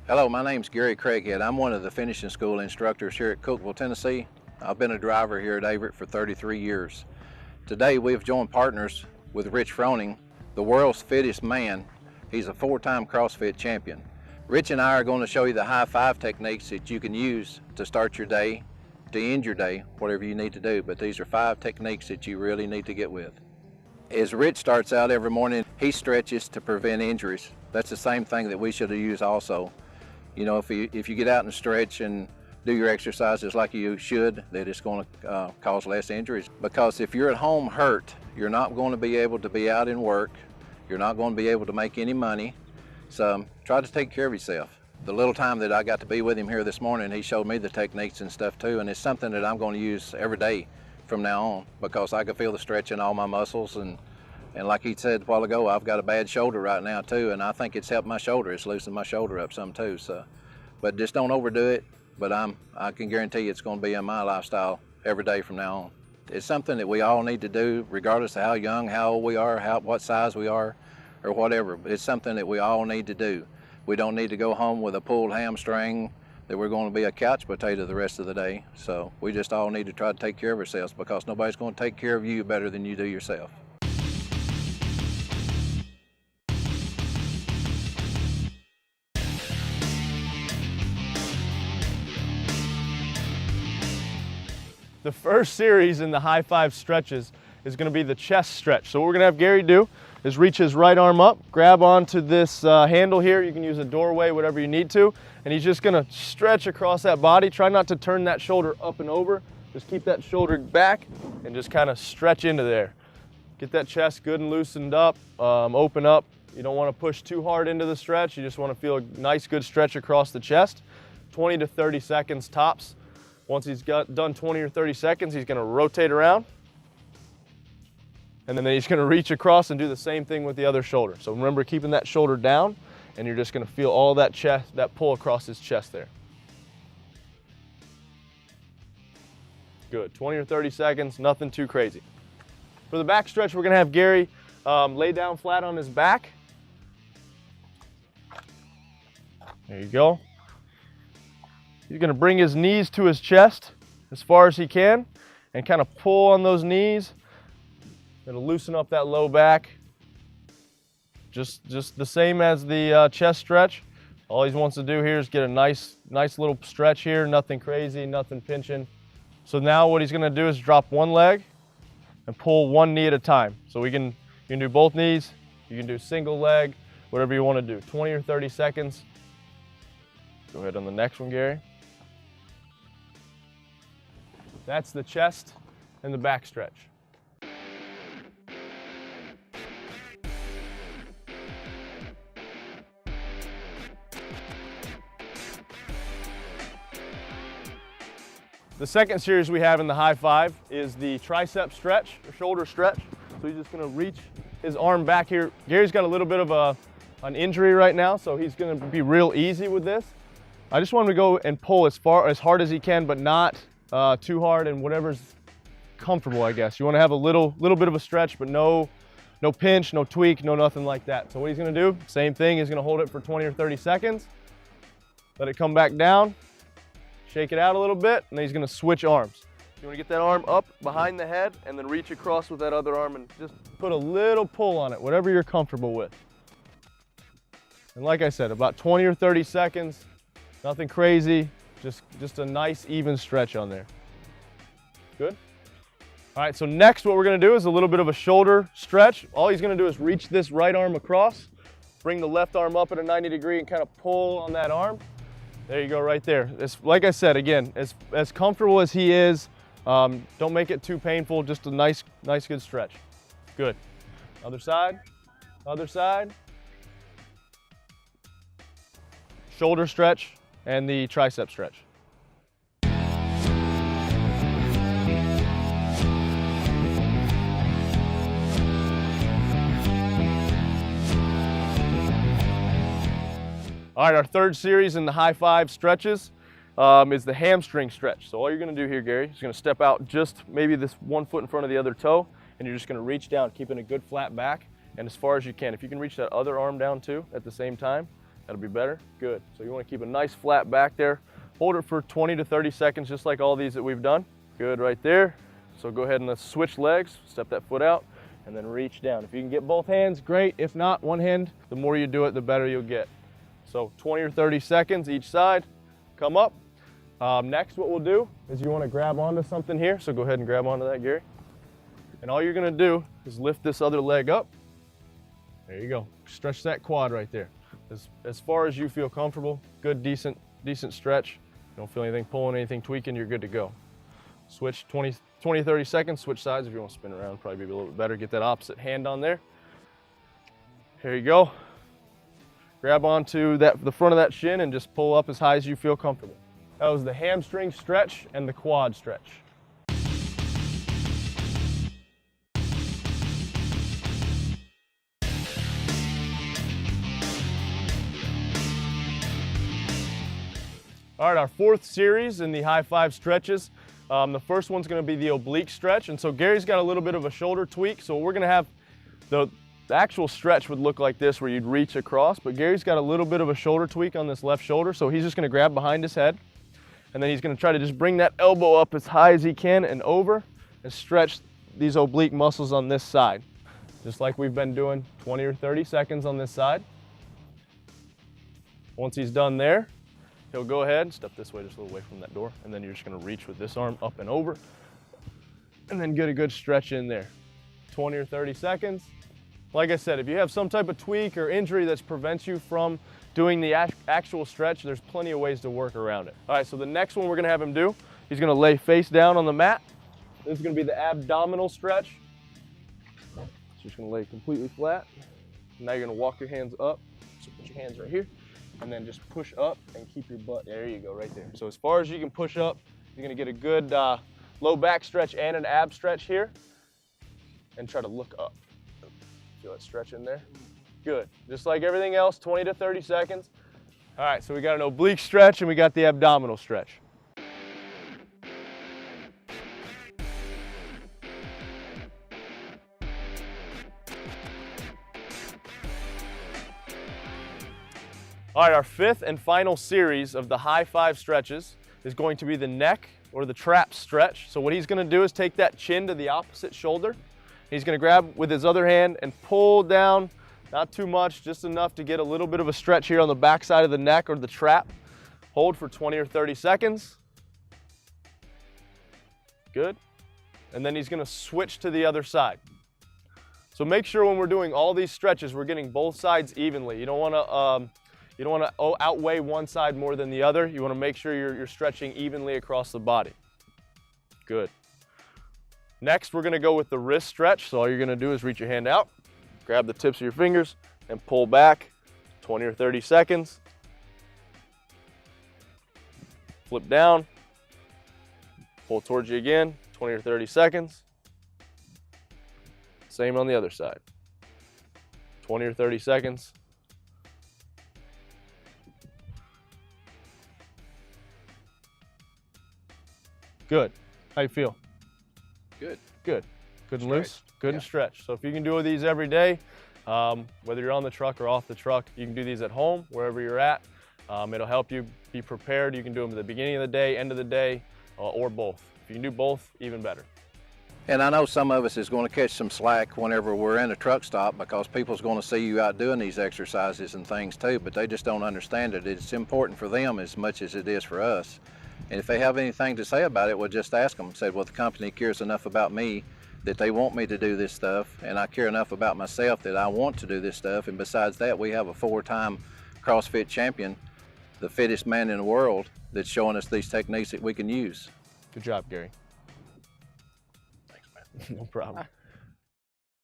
Hello, my name's Gary Craighead. I'm one of the finishing school instructors here at Cookeville, Tennessee. I've been a driver here at Averitt for 33 years. Today we have joined partners with Rich Froning, the world's fittest man. He's a 4-time CrossFit champion. Rich and I are going to show you the high five techniques that you can use to start your day, to end your day, whatever you need to do. But these are 5 techniques that you really need to get with. As Rich starts out every morning, he stretches to prevent injuries. That's the same thing that we should use also. You know, if you get out and stretch and do your exercises like you should, that it's going to cause less injuries. Because if you're at home hurt, you're not going to be able to be out and work. You're not going to be able to make any money. So try to take care of yourself. The little time that I got to be with him here this morning, he showed me the techniques and stuff too, and it's something that I'm going to use every day from now on, because I can feel the stretch in all my muscles, and like he said a while ago, I've got a bad shoulder right now too, and I think it's helped my shoulder. It's loosened my shoulder up some too. So, but just don't overdo it. But I can guarantee you it's going to be in my lifestyle every day from now on. It's something that we all need to do, regardless of how young, how old we are, what size we are, or whatever. It's something that we all need to do. We don't need to go home with a pulled hamstring that we're going to be a couch potato the rest of the day. So we just all need to try to take care of ourselves, because nobody's going to take care of you better than you do yourself. The first series in the high five stretches is going to be the chest stretch. So what we're going to have Gary do is reach his right arm up, grab onto this handle here. You can use a doorway, whatever you need to, and he's just going to stretch across that body. Try not to turn that shoulder up and over. Just keep that shoulder back and just kind of stretch into there. Get that chest good and loosened up, open up. You don't want to push too hard into the stretch. You just want to feel a nice, good stretch across the chest. 20 to 30 seconds tops. Once he's done 20 or 30 seconds, he's going to rotate around. And then he's going to reach across and do the same thing with the other shoulder. So remember, keeping that shoulder down, and you're just going to feel all that chest, that pull across his chest there. Good. 20 or 30 seconds, nothing too crazy. For the back stretch, we're going to have Gary lay down flat on his back. There you go. He's going to bring his knees to his chest as far as he can and kind of pull on those knees. It'll loosen up that low back. Just the same as the chest stretch. All he wants to do here is get a nice little stretch here, nothing crazy, nothing pinching. So now what he's going to do is drop one leg and pull one knee at a time. So you can do both knees, you can do single leg, whatever you want to do. 20 or 30 seconds. Go ahead on the next one, Gary. That's the chest and the back stretch. The second series we have in the high five is the tricep stretch, or shoulder stretch. So he's just going to reach his arm back here. Gary's got a little bit of an injury right now, so he's going to be real easy with this. I just want him to go and pull as hard as he can, but not too hard, and whatever's comfortable, I guess. You want to have a little bit of a stretch, but no pinch, no tweak, no nothing like that. So what he's going to do, same thing, he's going to hold it for 20 or 30 seconds, let it come back down, shake it out a little bit, and then he's going to switch arms. You want to get that arm up behind the head and then reach across with that other arm and just put a little pull on it, whatever you're comfortable with. And like I said, about 20 or 30 seconds, nothing crazy, just a nice even stretch on there. Good? All right, so next what we're going to do is a little bit of a shoulder stretch. All he's going to do is reach this right arm across, bring the left arm up at a 90 degree and kind of pull on that arm. There you go, right there. Like I said, again, as comfortable as he is, don't make it too painful, just a nice good stretch. Good. Other side, other side. Shoulder stretch and the tricep stretch. All right, our third series in the high five stretches is the hamstring stretch. So all you're gonna do here, Gary, is gonna step out just maybe this 1 foot in front of the other toe, and you're just gonna reach down, keeping a good flat back, and as far as you can. If you can reach that other arm down too at the same time, That'll be better? Good. So you want to keep a nice flat back there. Hold it for 20 to 30 seconds, just like all these that we've done. Good right there. So go ahead and let's switch legs, step that foot out, and then reach down. If you can get both hands, great. If not, one hand, the more you do it, the better you'll get. So 20 or 30 seconds each side, come up. Next, what we'll do is you want to grab onto something here. So go ahead and grab onto that, Gary. And all you're going to do is lift this other leg up. There you go. Stretch that quad right there. As far as you feel comfortable, good, decent stretch. You don't feel anything pulling, anything tweaking, you're good to go. Switch 20, 30 seconds, switch sides. If you want to spin around, probably be a little bit better. Get that opposite hand on there. Here you go. Grab onto the front of that shin and just pull up as high as you feel comfortable. That was the hamstring stretch and the quad stretch. All right, our fourth series in the high five stretches. The first one's gonna be the oblique stretch. And so Gary's got a little bit of a shoulder tweak. So we're gonna have the actual stretch would look like this where you'd reach across, but Gary's got a little bit of a shoulder tweak on this left shoulder. So he's just gonna grab behind his head and then he's gonna try to just bring that elbow up as high as he can and over and stretch these oblique muscles on this side. Just like we've been doing 20 or 30 seconds on this side. Once he's done there, he'll go ahead and step this way, just a little away from that door, and then you're just gonna reach with this arm up and over, and then get a good stretch in there. 20 or 30 seconds. Like I said, if you have some type of tweak or injury that prevents you from doing the actual stretch, there's plenty of ways to work around it. All right, so the next one we're gonna have him do, he's gonna lay face down on the mat. This is gonna be the abdominal stretch. So you're just gonna lay completely flat. Now you're gonna walk your hands up. So put your hands right here. And then just push up and keep your butt, there you go, right there. So as far as you can push up, you're gonna get a good low back stretch and an ab stretch here. And try to look up. Feel that stretch in there? Good, just like everything else, 20 to 30 seconds. All right, so we got an oblique stretch and we got the abdominal stretch. All right, our fifth and final series of the high five stretches is going to be the neck or the trap stretch. So what he's gonna do is take that chin to the opposite shoulder. He's gonna grab with his other hand and pull down, not too much, just enough to get a little bit of a stretch here on the back side of the neck or the trap. Hold for 20 or 30 seconds. Good. And then he's gonna switch to the other side. So make sure when we're doing all these stretches, we're getting both sides evenly. You don't wanna outweigh one side more than the other. You want to make sure you're stretching evenly across the body. Good. Next, we're going to go with the wrist stretch. So all you're going to do is reach your hand out, grab the tips of your fingers, and pull back 20 or 30 seconds. Flip down, pull towards you again, 20 or 30 seconds. Same on the other side. 20 or 30 seconds. Good. How you feel? Good. Good. Good and loose? Good and stretched. So if you can do these every day, whether you're on the truck or off the truck, you can do these at home, wherever you're at. It'll help you be prepared. You can do them at the beginning of the day, end of the day, or both. If you can do both, even better. And I know some of us is going to catch some slack whenever we're in a truck stop because people's going to see you out doing these exercises and things too, but they just don't understand it. It's important for them as much as it is for us. And if they have anything to say about it, we'll just ask them. Said, well, the company cares enough about me that they want me to do this stuff, and I care enough about myself that I want to do this stuff. And besides that, we have a 4-time CrossFit champion, the fittest man in the world, that's showing us these techniques that we can use. Good job, Gary. Thanks, man. No problem.